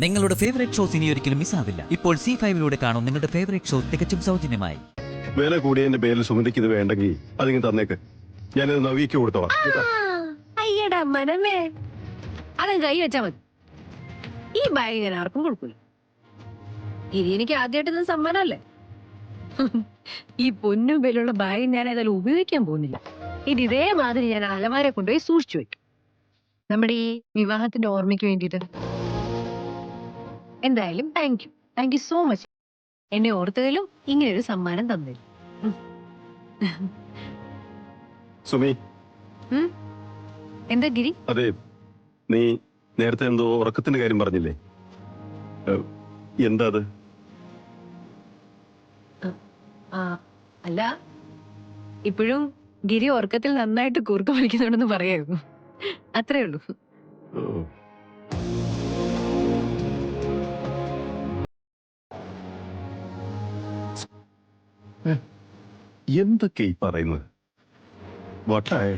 നിങ്ങളുടെ favourite shows ഇനി ഒരിക്കലും മിസ്സാവില്ല. ഇപ്പോൾ C5-ലൂടെ കാണും നിങ്ങളുടെ ഫേവറേറ്റ് ഷോ തികച്ചും സൗജന്യമായി. വില കൂടിയതിന്റെ പേരിൽ സുമതിക്ക് ഇത് വേണ്ടെങ്കിൽ അതിങ്ങ് തന്നേക്ക്. ഞാനിത് നവിക്ക് കൊടുത്തോളാം. അയ്യടാ മനമേ, അതും കൈ വെച്ചാ മതി. ഈ ബാഗ് ഞാൻ ആർക്കും കൊടുക്കില്ല. ഇനി എനിക്ക് ആദ്യമായിട്ട് സമ്മാനമല്ലേ. ഈ പൊന്നും പേലുള്ള ബാഗ് ഞാൻ ഏതായാലും ഉപയോഗിക്കാൻ പോകുന്നില്ല. ഇത് ഇതേമാതിരി ഞാൻ അലമാരെ കൊണ്ടുപോയി സൂക്ഷിച്ചു വെക്കും, നമ്മുടെ ഈ വിവാഹത്തിന്റെ ഓർമ്മയ്ക്ക് വേണ്ടിയിട്ട്. എന്തായാലും താങ്ക് യു സോ മച്ച്. എന്നെ ഓർത്തതിലും ഇങ്ങനെ ഒരു സമ്മാനം തന്നില്ല. സുമി, എന്താ ഗിരി? അതെ, നീ നേരത്തെ എന്തോ ഉറക്കത്തിന്റെ കാര്യം പറഞ്ഞില്ലേ? എന്താ അത്? അല്ല, ഇപ്പോഴും ഗിരി ഉറക്കത്തിൽ നന്നായിട്ട് കൂർക്ക വലിക്കുന്നുണ്ടെന്ന് പറയായിരുന്നു, അത്രേ ഉള്ളൂ. എന്തൊക്കെ ഈ പറയുന്നത്? വട്ടായ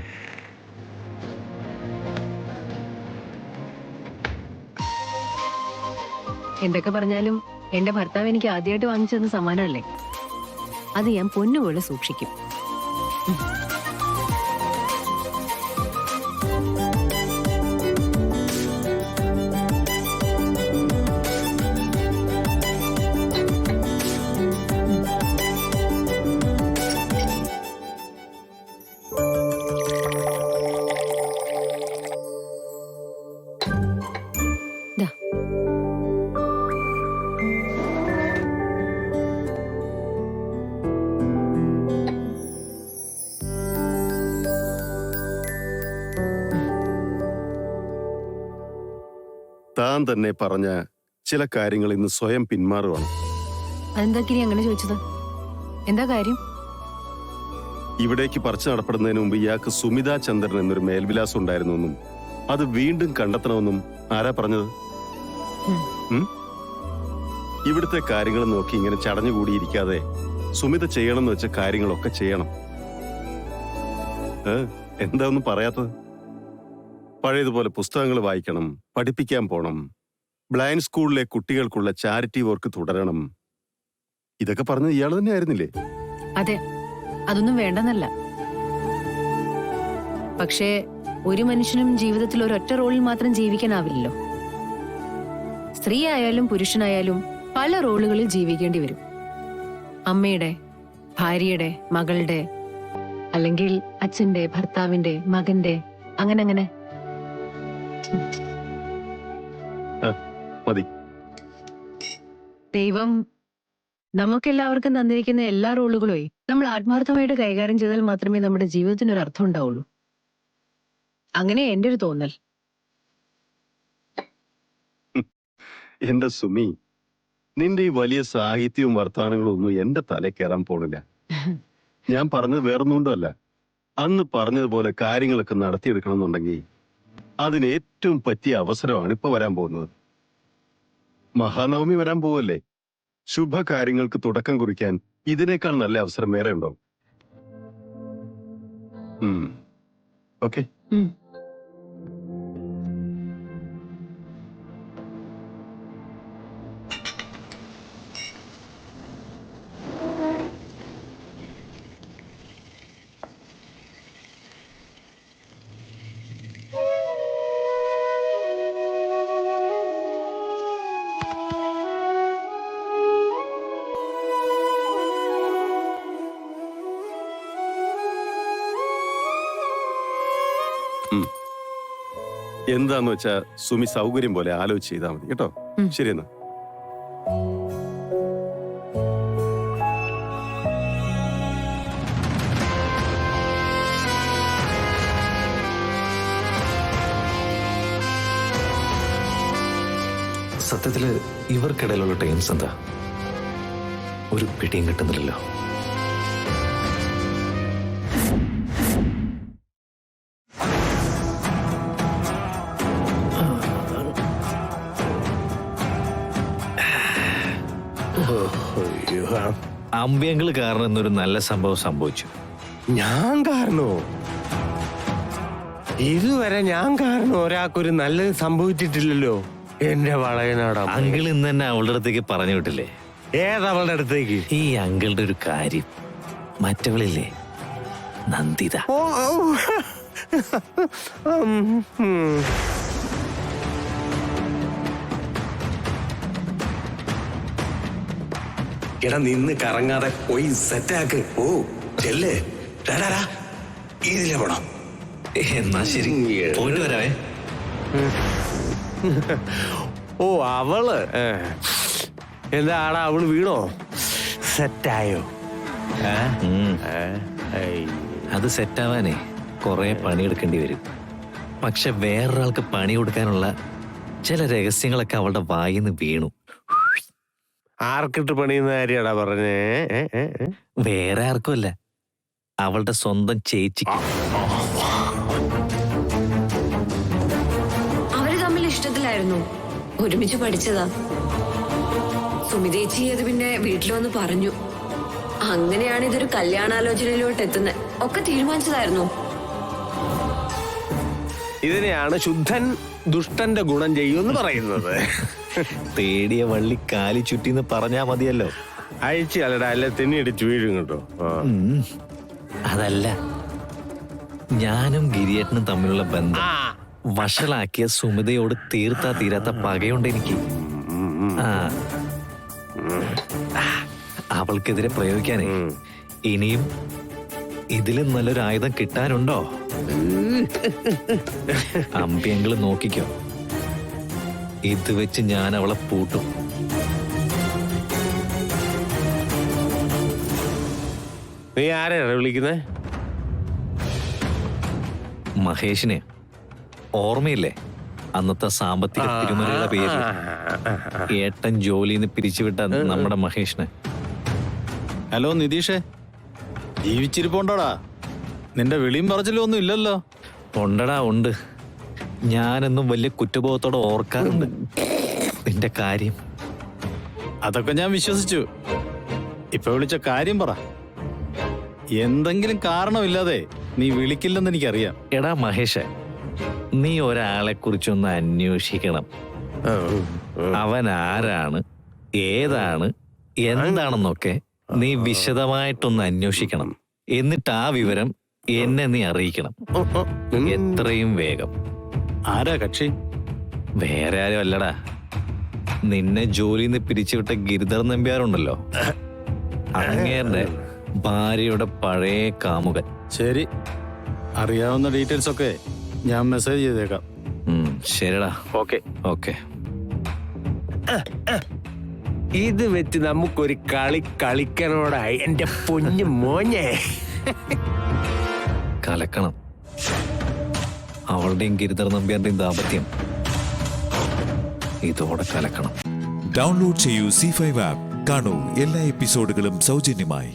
എന്തൊക്കെ പറഞ്ഞാലും എന്റെ ഭർത്താവ് എനിക്ക് ആദ്യമായിട്ട് വാങ്ങിച്ചെന്ന സമ്മാനമല്ലേ, അത് ഞാൻ പൊന്നുപോലെ സൂക്ഷിക്കും. താൻ തന്നെ പറഞ്ഞ ചില കാര്യങ്ങൾ ഇന്ന് സ്വയം പിന്മാറുവാണ്. അതെന്താ ഗിരി അങ്ങനെ ചോദിച്ചത്? എന്താ കാര്യം? ഇവിടേക്ക് പറിച്ചു നടപ്പെടുന്നതിന് മുമ്പ് ഇയാൾക്ക് സുമിതാ ചന്ദ്രൻ എന്നൊരു മേൽവിലാസം ഉണ്ടായിരുന്നെന്നും അത് വീണ്ടും കണ്ടെത്തണമെന്നും ആരാ പറഞ്ഞത്? ഇവിടുത്തെ കാര്യങ്ങൾ നോക്കി ഇങ്ങനെ ചടഞ്ഞുകൂടിയിരിക്കാതെ സുമിത ചെയ്യണമെന്ന് വെച്ച കാര്യങ്ങളൊക്കെ ചെയ്യണം. എന്താ ഒന്നും പറയാത്തത്? പഴയതുപോലെ പുസ്തകങ്ങൾ വായിക്കണം, പഠിപ്പിക്കാൻ പോണം, ബ്ലൈൻഡ് സ്കൂളിലെ കുട്ടികൾക്കുള്ള ചാരിറ്റി വർക്ക് തുടരണം. ഇതൊക്കെ പറഞ്ഞത് ഇയാൾ തന്നെ ആയിരുന്നില്ലേ? അതെ, അതൊന്നും വേണ്ടെന്നല്ല. പക്ഷേ ഒരു മനുഷ്യനും ജീവിതത്തിൽ ഒരൊറ്റ റോളിൽ മാത്രം ജീവിക്കാനാവില്ലല്ലോ. സ്ത്രീ ആയാലും പുരുഷനായാലും പല റോളുകളിൽ ജീവിക്കേണ്ടി വരും. അമ്മയുടെ, ഭാര്യയുടെ, മകളുടെ, അല്ലെങ്കിൽ അച്ഛന്റെ, ഭർത്താവിന്റെ, മകന്റെ, അങ്ങനെ. മതി. ദൈവം നമുക്കെല്ലാവർക്കും തന്നിരിക്കുന്ന എല്ലാ റോളുകളെ നമ്മൾ ആത്മാർത്ഥമായിട്ട് കൈകാര്യം ചെയ്താൽ മാത്രമേ നമ്മുടെ ജീവിതത്തിന് ഒരു അർത്ഥം ഉണ്ടാവുള്ളൂ. അങ്ങനെ എന്റെ ഒരു തോന്നൽ. എന്റെ സുമി, നിന്റെ ഈ വലിയ സാഹിത്യവും വർത്തമാനങ്ങളും ഒന്നും എന്റെ തലയിൽ കയറാൻ പോണില്ല. ഞാൻ പറഞ്ഞത് വേറൊന്നുകൊണ്ടല്ല. അന്ന് പറഞ്ഞതുപോലെ കാര്യങ്ങളൊക്കെ നടത്തിയെടുക്കണം എന്നുണ്ടെങ്കിൽ അതിന് ഏറ്റവും പറ്റിയ അവസരമാണ് ഇപ്പൊ വരാൻ പോകുന്നത്. മഹാനവമി വരാൻ പോവല്ലേ? ശുഭകാര്യങ്ങൾക്ക് തുടക്കം കുറിക്കാൻ ഇതിനേക്കാൾ നല്ല അവസരം വേറെ ഉണ്ടോ? ഓക്കെ. എന്താന്ന് വെച്ചാ സുമി സൗകര്യം പോലെ ആലോചിച്ച് ചെയ്താൽ മതി കേട്ടോ. ശരിയെന്നാ. സത്യത്തില് ഇവർക്കിടയിലുള്ള ടൈംസ് എന്താ? ഒരു പിടിയും കിട്ടുന്നില്ലല്ലോ. അമ്പ്യങ്ങൾ കാരണം എന്നൊരു നല്ല സംഭവം സംഭവിച്ചു. ഞാൻ കാരണോ? ഇതുവരെ ഞാൻ കാരണം ഒരാൾക്കൊരു നല്ലത് സംഭവിച്ചിട്ടില്ലല്ലോ. എന്റെ വളയനാടാ. അങ്കിൾ ഇന്ന് തന്നെ അവളുടെ അടുത്തേക്ക് പറഞ്ഞു വിട്ടില്ലേ? ഏതവളുടെ അടുത്തേക്ക്? ഈ അങ്കിളുടെ ഒരു കാര്യം, മറ്റവളില്ലേ നന്ദിത. ഓ, ഓ. ഉം. എടാ നിന്ന് കറങ്ങാതെ പോയി സെറ്റാക്ക്. ഓ ചെല്ലേ ഇതിലെ പോണം. എന്നാ ശരി, പോയിട്ട് വരാവേ. ഓ അവള് എന്താടാ, അവള് വീണോ? സെറ്റായോ? അത് സെറ്റാവാനേ കുറെ പണിയെടുക്കേണ്ടി വരും. പക്ഷെ വേറൊരാൾക്ക് പണി കൊടുക്കാനുള്ള ചില രഹസ്യങ്ങളൊക്കെ അവളുടെ വായിന്ന് വീണു. ആർക്കിട്ട് പണിയുന്ന കാര്യാടാ പറഞ്ഞേ? വേറെ ആർക്കുമല്ല, അവളുടെ സ്വന്തം ചേച്ചിക്ക്. അവര് തമ്മിൽ ഇഷ്ടത്തിലായിരുന്നു, ഒരുമിച്ച് പഠിച്ചതാ. സുമിതേച്ചി അത് പിന്നെ വീട്ടിൽ വന്ന് പറഞ്ഞു. അങ്ങനെയാണ് ഇതൊരു കല്യാണാലോചനയിലോട്ട് എത്തുന്നത്. ഒക്കെ തീരുമാനിച്ചതായിരുന്നു. ഇതിനെയാണ് ശുദ്ധൻ ദുഷ്ടന്റെ ഗുണം ചെയ്യുമെന്ന് പറയുന്നത്. തേടിയ വള്ളി കാലി ചുറ്റിന്ന് പറഞ്ഞാ മതിയല്ലോ. അയച്ചാലടാ, അല്ല തെന്നിയടിച്ച് വീഴും കേട്ടോ. അതല്ല, ഞാനും ഗിരിയേട്ടനും തമ്മിലുള്ള ബന്ധം വഷളാക്കിയ സുമിതയോട് തീർത്താ തീരാത്ത പകയുണ്ട് എനിക്ക്. അവൾക്കെതിരെ പ്രയോഗിക്കാനേ ഇനിയും ഇതിലും നല്ലൊരു ആയുധം കിട്ടാനുണ്ടോ? അമ്പിയങ്ങള് നോക്കിക്കോ, ഇത് വെച്ച് ഞാൻ അവളെ പൂട്ടും. നീ ആരെയാണ് വിളിക്കുന്നേ? മഹേഷിനെ ഓർമ്മയില്ലേ? അന്നത്തെ സാമ്പത്തിക തിരുമലയുടെ പേരിൽ ഏട്ടൻ ജോലിന്ന് പിരിച്ചുവിട്ട നമ്മുടെ മഹേഷിനെ. ഹലോ നിതീഷേ, ജീവിച്ചിരിപ്പുണ്ടോടാ? നിന്റെ വിളിയും പറച്ചിലും ഒന്നും ഇല്ലല്ലോ. ഉണ്ടടാ, ഉണ്ട്. ഞാനെന്നും വലിയ കുറ്റബോധത്തോടെ ഓർക്കാറുണ്ട് നിന്റെ കാര്യം. അതൊക്കെ ഞാൻ വിശ്വസിച്ചു. ഇപ്പൊ വിളിച്ച കാര്യം പറ. എന്തെങ്കിലും കാരണമില്ലാതെ നീ വിളിക്കില്ലെന്ന് എനിക്കറിയാം. എടാ മഹേഷ്, നീ ഒരാളെ കുറിച്ചൊന്ന് അന്വേഷിക്കണം. അവൻ ആരാണ്, ഏതാണ്, എന്താണെന്നൊക്കെ നീ വിശദമായിട്ടൊന്ന് അന്വേഷിക്കണം. എന്നിട്ട് ആ വിവരം എന്നെ നീ അറിയിക്കണം, എത്രയും വേഗം. ആരാ കക്ഷി? വേറെ ആരും അല്ലടാ, നിന്നെ ജോലിന്ന് പിരിച്ചുവിട്ട ഗിരിധർ നമ്പ്യാരുണ്ടല്ലോ, അങ്ങേരുടെ ഭാര്യയുടെ പഴയ കാമുകൻ. ശരി, അറിയാവുന്ന ഡീറ്റെയിൽസ് ഒക്കെ ഞാൻ മെസ്സേജ് ചെയ്തേക്കാം. ശരിടാ. ഓക്കെ. ഓക്കെ. ഇത് വെച്ച് നമുക്കൊരു കളി കളിക്കണോടായി എന്റെ പൊന്നു മോനെ. കലക്കണം. അവളുടെയും ഗിരിധർ നമ്പ്യാരുടെയും ദാമ്പത്യം ഇതോടെ കലക്കണം. ഡൗൺലോഡ് ചെയ്യൂ C5 ആപ്പ്. കാണൂ എല്ലാ എപ്പിസോഡുകളും സൗജന്യമായി.